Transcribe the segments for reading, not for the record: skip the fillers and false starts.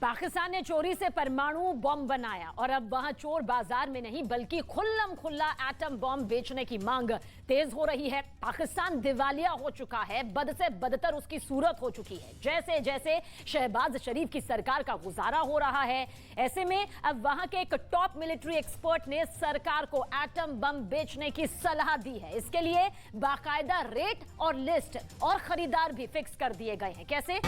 पाकिस्तान ने चोरी से परमाणु बम बनाया और अब वहां चोर बाजार में नहीं बल्कि खुल्लम खुल्ला एटम बम बेचने की मांग तेज हो रही है। पाकिस्तान दिवालिया हो चुका है, बद से बदतर उसकी सूरत हो चुकी है। जैसे जैसे शहबाज शरीफ की सरकार का गुजारा हो रहा है, ऐसे में अब वहां के एक टॉप मिलिट्री एक्सपर्ट ने सरकार को एटम बम बेचने की सलाह दी है। इसके लिए बाकायदा रेट और लिस्ट और खरीदार भी फिक्स कर दिए गए हैं। कैसे?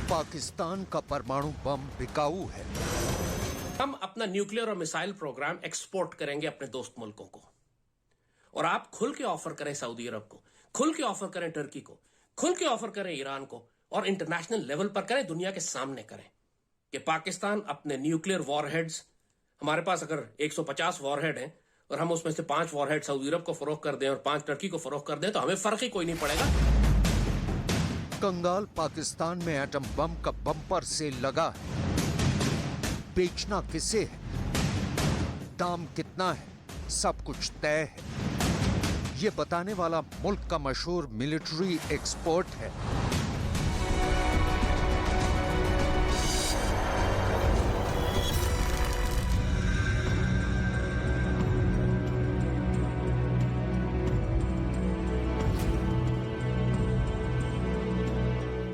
पाकिस्तान का परमाणु बम बिकाऊ है। हम अपना न्यूक्लियर और मिसाइल प्रोग्राम एक्सपोर्ट करेंगे अपने दोस्त मुल्कों को, और आप खुल के ऑफर करें सऊदी अरब को, खुल के ऑफर करें टर्की को, खुल के ऑफर करें ईरान को, और इंटरनेशनल लेवल पर करें, दुनिया के सामने करें कि पाकिस्तान अपने न्यूक्लियर वॉरहेड्स, हमारे पास अगर 150 वॉरहेड हैं और हम उसमें से 5 वॉरहेड सऊदी अरब को फरोख्त कर दें और 5 टर्की को फरोख्त कर दें, तो हमें फर्क ही कोई नहीं पड़ेगा। कंगाल पाकिस्तान में एटम बम का बम्पर सेल लगा है। बेचना किसे है, दाम कितना है, सब कुछ तय है। ये बताने वाला मुल्क का मशहूर मिलिट्री एक्सपर्ट है।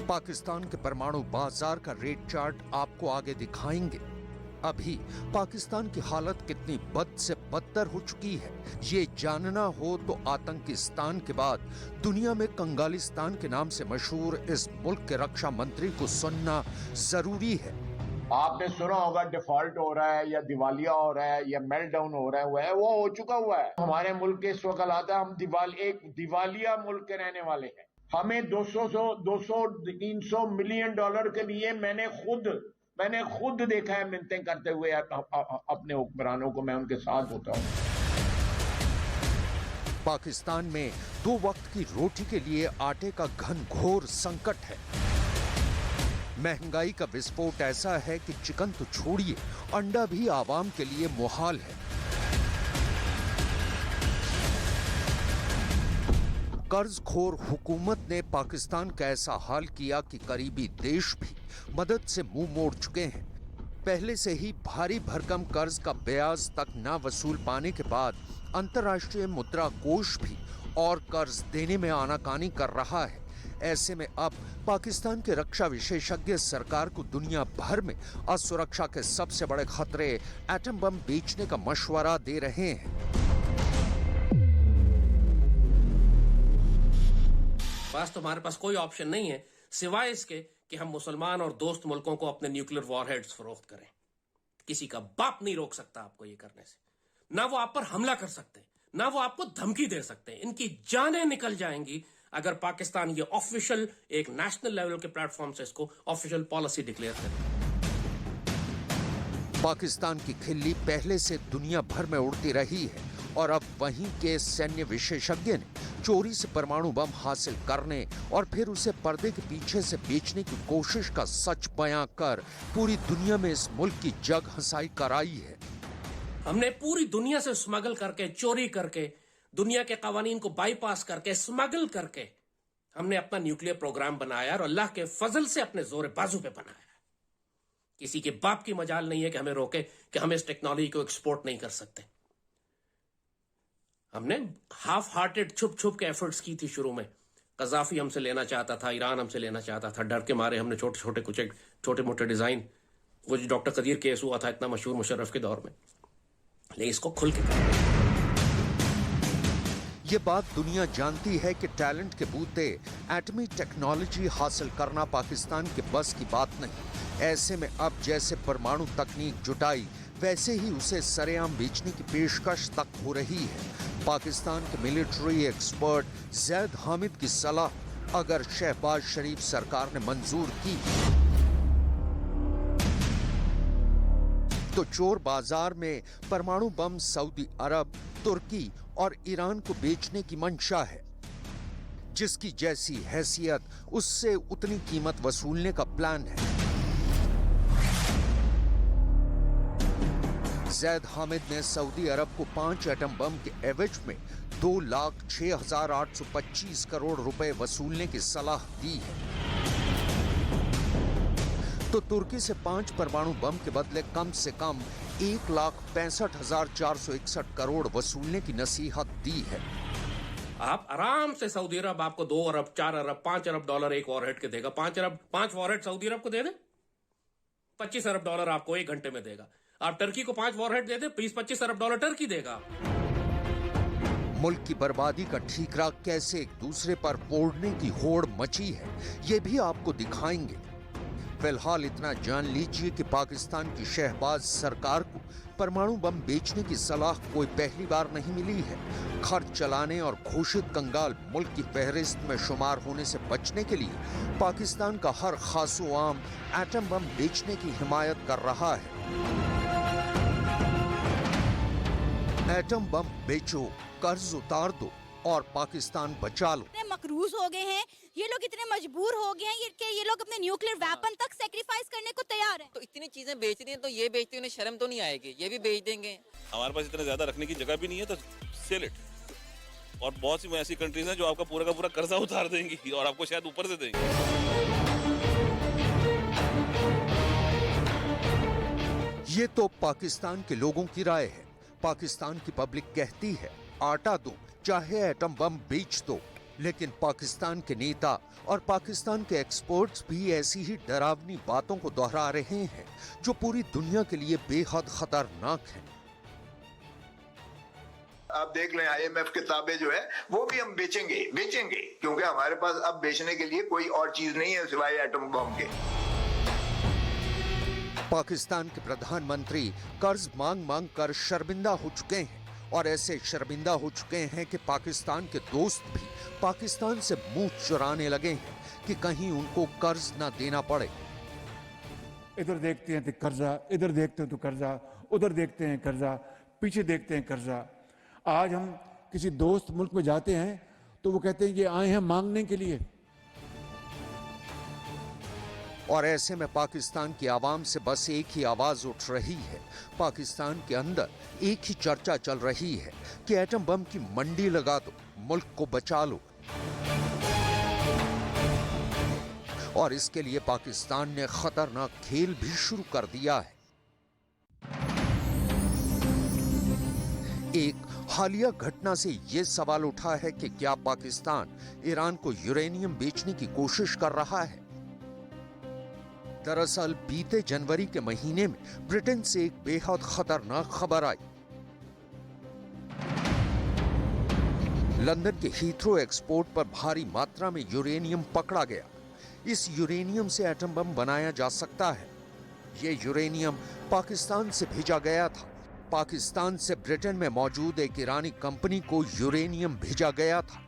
पाकिस्तान के परमाणु बाजार का रेट चार्ट आपको आगे दिखाएंगे। अभी पाकिस्तान की हालत कितनी बद से बदतर हो चुकी है, ये जानना हो तो आतंकिस्तान के बाद दुनिया में कंगालिस्तान के नाम से मशहूर इस मुल्क के रक्षा मंत्री को सुनना जरूरी है। आपने सुना होगा डिफॉल्ट हो रहा है या दिवालिया हो रहा है या मेल्टडाउन हो रहा है, वो हो चुका हुआ है। हमारे मुल्क के इस वक्त हालात है, हम एक दिवालिया मुल्क के रहने वाले हैं। हमें 200-300 मिलियन डॉलर के लिए मैंने खुद देखा है मिन्नतें करते हुए अपने हुक्मरानों को, मैं उनके साथ होता हूं। पाकिस्तान में 2 वक्त की रोटी के लिए आटे का घनघोर संकट है। महंगाई का विस्फोट ऐसा है कि चिकन तो छोड़िए, अंडा भी आवाम के लिए मुहाल है। कर्जखोर हुकूमत ने पाकिस्तान का ऐसा हाल किया कि करीबी देश भी मदद से मुंह मोड़ चुके हैं। पहले से ही भारी भरकम कर्ज का ब्याज तक ना वसूल पाने के बाद अंतर्राष्ट्रीय मुद्रा कोष भी और कर्ज देने में आनाकानी कर रहा है। ऐसे में अब पाकिस्तान के रक्षा विशेषज्ञ सरकार को दुनिया भर में असुरक्षा के सबसे बड़े खतरे एटम बम बेचने का मशवरा दे रहे हैं। बस तुम्हारे पास कोई ऑप्शन नहीं है सिवाय इसके कि हम मुसलमान और दोस्त मुल्कों को अपने न्यूक्लियर वॉरहेड्स फरोख्त करें। किसी का बाप नहीं रोक सकता आपको ये करने से। ना वो आप पर हमला कर सकते हैं, ना वो आपको धमकी दे सकते हैं। इनकी जानें निकल जाएंगी अगर पाकिस्तान ये ऑफिशियल एक नेशनल लेवल के प्लेटफॉर्म से इसको ऑफिशियल पॉलिसी डिक्लेयर करे। पाकिस्तान की खिल्ली पहले से दुनिया भर में उड़ती रही है और अब वहीं के सैन्य विशेषज्ञ ने चोरी से परमाणु बम हासिल करने और फिर उसे पर्दे के पीछे से बेचने की कोशिश का सच बयां कर पूरी दुनिया में इस मुल्क की जग हंसाई कराई है। हमने पूरी दुनिया से स्मगल करके, चोरी करके, दुनिया के कवानीन को बाईपास करके, स्मगल करके हमने अपना न्यूक्लियर प्रोग्राम बनाया और अल्लाह के फजल से अपने जोर बाजू पे बनाया। किसी के बाप की मजाल नहीं है कि हमें रोके कि हम इस टेक्नोलॉजी को एक्सपोर्ट नहीं कर सकते। हमने हाफ हार्टेड छुप छुप के एफर्ट्स की थी शुरू में। कजाफी हमसे लेना चाहता था, ईरान हमसे लेना चाहता था, डर के मारे हमने छोटे मोटे डिजाइन, वो जो डॉक्टर कदीर केस हुआ था इतना मशहूर मुशर्रफ के दौर में, लेकिन इसको खुल के ये बात दुनिया जानती है कि टैलेंट के बूते एटमी टेक्नोलॉजी हासिल करना पाकिस्तान के बस की बात नहीं। ऐसे में अब जैसे परमाणु तकनीक जुटाई, वैसे ही उसे सरेआम बेचने की पेशकश तक हो रही है। पाकिस्तान के मिलिट्री एक्सपर्ट जैद हामिद की सलाह अगर शहबाज शरीफ सरकार ने मंजूर की तो चोर बाजार में परमाणु बम सऊदी अरब, तुर्की और ईरान को बेचने की मंशा है। जिसकी जैसी हैसियत उससे उतनी कीमत वसूलने का प्लान है। जैद हामिद ने सऊदी अरब को 5 एटम बम के एवज में 2,06,825 करोड़ रुपए वसूलने की सलाह दी है। तो तुर्की से 5 परमाणु बम के बदले कम से कम 1,65,461 करोड़ वसूलने की नसीहत दी है। आप आराम से सऊदी अरब आपको 2 अरब 4 अरब 5 अरब डॉलर एक वॉरहेड के देगा। 5 वॉरहेड सऊदी अरब को दे दे, 25 अरब डॉलर आपको 1 घंटे में देगा। आप टर्की को 5 वॉरहेड दे दे, 20-25 अरब डॉलर टर्की देगा। मुल्क की बर्बादी का ठीकरा कैसे एक दूसरे पर फोड़ने की होड़ मची है, ये भी आपको दिखाएंगे। फिलहाल इतना जान लीजिए कि पाकिस्तान की शहबाज सरकार को परमाणु बम बेचने की सलाह कोई पहली बार नहीं मिली है। खर्च चलाने और घोषित कंगाल मुल्क की फहरिस्त में शुमार होने से बचने के लिए पाकिस्तान का हर खासो आम एटम बम बेचने की हिमायत कर रहा है। एटम बम बेचो, कर्ज उतार दो और पाकिस्तान बचा लो। इतने मकरूज हो गए हैं ये लोग, इतने मजबूर हो गए हैं कि ये लोग अपने न्यूक्लियर वेपन तक सेक्रीफाइस करने को तैयार हैं। तो इतनी चीजें बेच रही हैं तो ये बेचते उन्हें शर्म तो नहीं आएगी? ये भी बेच देंगे। हमारे पास इतना ज्यादा रखने की जगह भी नहीं है, तो सेल इट। और बहुत सी ऐसी कंट्रीज हैं जो आपका पूरा का पूरा कर्जा उतार देंगी और आपको शायद ऊपर से देंगे। ये तो पाकिस्तान के लोगों की राय है। पाकिस्तान की पब्लिक कहती है आटा दो, चाहे एटम बम बेच दो। लेकिन पाकिस्तान के नेता और पाकिस्तान के एक्सपर्ट्स भी ऐसी ही डरावनी बातों को दोहरा रहे हैं जो पूरी दुनिया के लिए बेहद खतरनाक है। आप देख लें IMF किताबें जो है वो भी हम बेचेंगे क्योंकि हमारे पास अब बेचने के लिए कोई और चीज नहीं है सिवाय एटम बम के। पाकिस्तान के प्रधानमंत्री कर्ज मांग कर शर्मिंदा हो चुके हैं और ऐसे शर्मिंदा हो चुके हैं कि पाकिस्तान के दोस्त भी पाकिस्तान से मुंह चुराने लगे हैं कि कहीं उनको कर्ज ना देना पड़े। इधर देखते हैं तो कर्जा, इधर देखते हैं तो कर्जा, उधर देखते हैं कर्जा, पीछे देखते हैं कर्जा। आज हम किसी दोस्त मुल्क में जाते हैं तो वो कहते हैं ये आए हैं मांगने के लिए। और ऐसे में पाकिस्तान की आवाम से बस एक ही आवाज उठ रही है। पाकिस्तान के अंदर एक ही चर्चा चल रही है कि एटम बम की मंडी लगा दो, मुल्क को बचा लो। और इसके लिए पाकिस्तान ने खतरनाक खेल भी शुरू कर दिया है। एक हालिया घटना से यह सवाल उठा है कि क्या पाकिस्तान ईरान को यूरेनियम बेचने की कोशिश कर रहा है। दरअसल बीते जनवरी के महीने में ब्रिटेन से एक बेहद खतरनाक खबर आई। लंदन के हीथ्रो एक्सपोर्ट पर भारी मात्रा में यूरेनियम पकड़ा गया। इस यूरेनियम से एटम बम बनाया जा सकता है। यह यूरेनियम पाकिस्तान से भेजा गया था। पाकिस्तान से ब्रिटेन में मौजूद एक ईरानी कंपनी को यूरेनियम भेजा गया था।